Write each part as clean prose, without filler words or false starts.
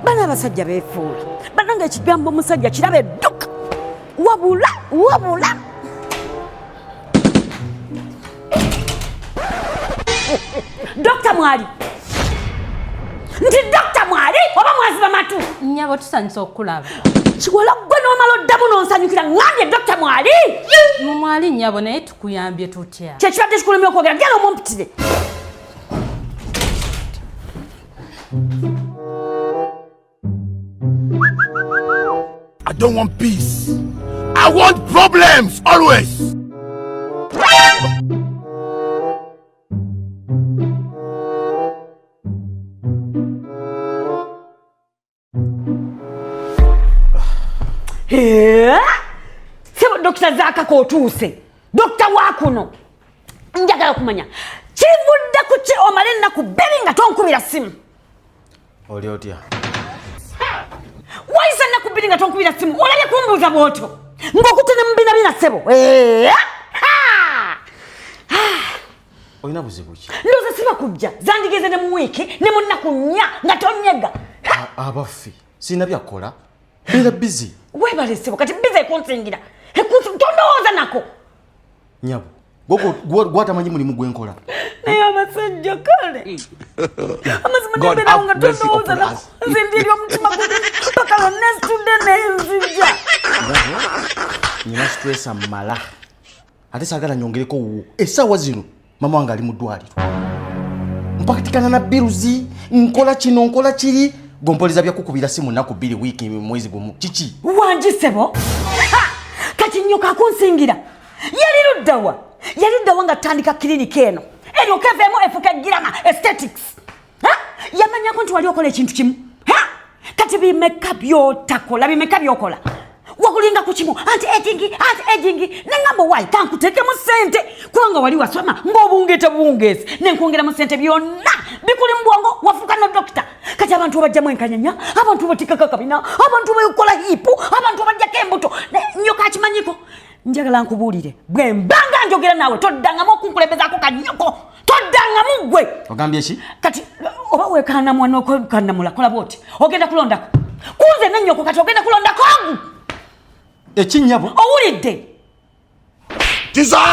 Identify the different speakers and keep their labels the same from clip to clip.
Speaker 1: Bana abasajja beefuula. Bananga ekigambo omusajja kirabe dduka. Wabula. Dr. Mwali. Nti Dr. Mwali oba mwaziba matu.
Speaker 2: Nnyabo tusanyusa okulaba.
Speaker 1: Kiwala gwe n'omala oddamu n'onsanyukira ngambye Dr. Mwali.
Speaker 2: Mwali nnyabo naye tukuyambye tutya.
Speaker 1: Kyekibadde kikulemye okwogera genda omumpitire.
Speaker 3: I don't want peace. I want problems always.
Speaker 1: Sebo Dr. Zaka kotuuse. Dr. Wakuno. Njagala kumanya. Kivudde ku ki omale nnaku bbiri nga tonkubira simu.
Speaker 4: Oli otya?
Speaker 1: Waisa nnaku bbiri nga tonkubira simu. Olabye kumbuuza bw'otyo. Ng'okutene mu bina sebo.
Speaker 4: Olina buzibu ki?
Speaker 1: Ndowooza siba kujja. Zandigeze ne mu wiiki ne mu nnaku nnya nga tonyega.
Speaker 4: Abaffe sina byakola. Beera busy.
Speaker 1: Webale sebo kati bize ekunsingira. Tondowooza nako.
Speaker 4: Nyabo. Gwatamanyi mulimu gwenkola.
Speaker 1: Naye abasajja kale. Amazima n'embeera nga tondowooza nako. Nze ndirya omutima gubi paka lw'onneesitudde n'enzija.
Speaker 4: Nina stress amala. Ate saagala nyongereko wuwo. Essaawa zino mama wange ali mu ddwaliro. Mpakatikana na biruzi. Nkola kino nkola kiri. Gompoliza byakukubira simu nnaku bbiri wiiki mwezi gumu. Kiki?
Speaker 1: Wangi sebo. Kati nnyoka akunsingira. Yali luddawa nga tandika klinika eno. Eryoka eveemu efuka girama aesthetics. Yamanyako nti wali okola ekintu kimu. Kati bimeka byokola. Wakulinga ku kimu anti-aging nengamba wayi kankuteekemu ssente kubanga wali wasoma ng'obungeete bungeesi nenkwongeramu ssente byonna bikuli mu bwongo wafuuka no dokita. Kati abantu bajjamu enkanyanya, abantu batikako akabina, abantu bakola hiipu, abantu bajjako embuto. Nnyoka akimanyiko. Njagala nkubuulire bwe mbanga njogera naawe toddangamu okunkulembezaako kannyoko. Toddangamu gwe.
Speaker 4: Ogambye ki?
Speaker 1: Kati oba weekaanamu n'okwekanamula kola bw'oti ogenda kulondako. Kunze ne nnyoko kati ogenda kulondako.
Speaker 4: Ekinnyabo
Speaker 1: owulidde?
Speaker 3: Jesus!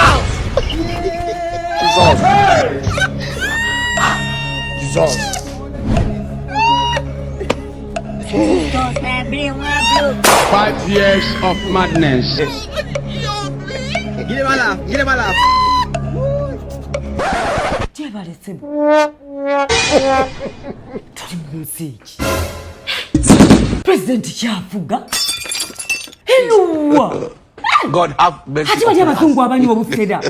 Speaker 5: Five years of madness.
Speaker 6: Get him alive.
Speaker 1: Jebale sebo. Tuli mu nsi ki? President kyafuga. Hello.
Speaker 3: God have mercy.
Speaker 1: Ati bali abazungu abanyi obufera.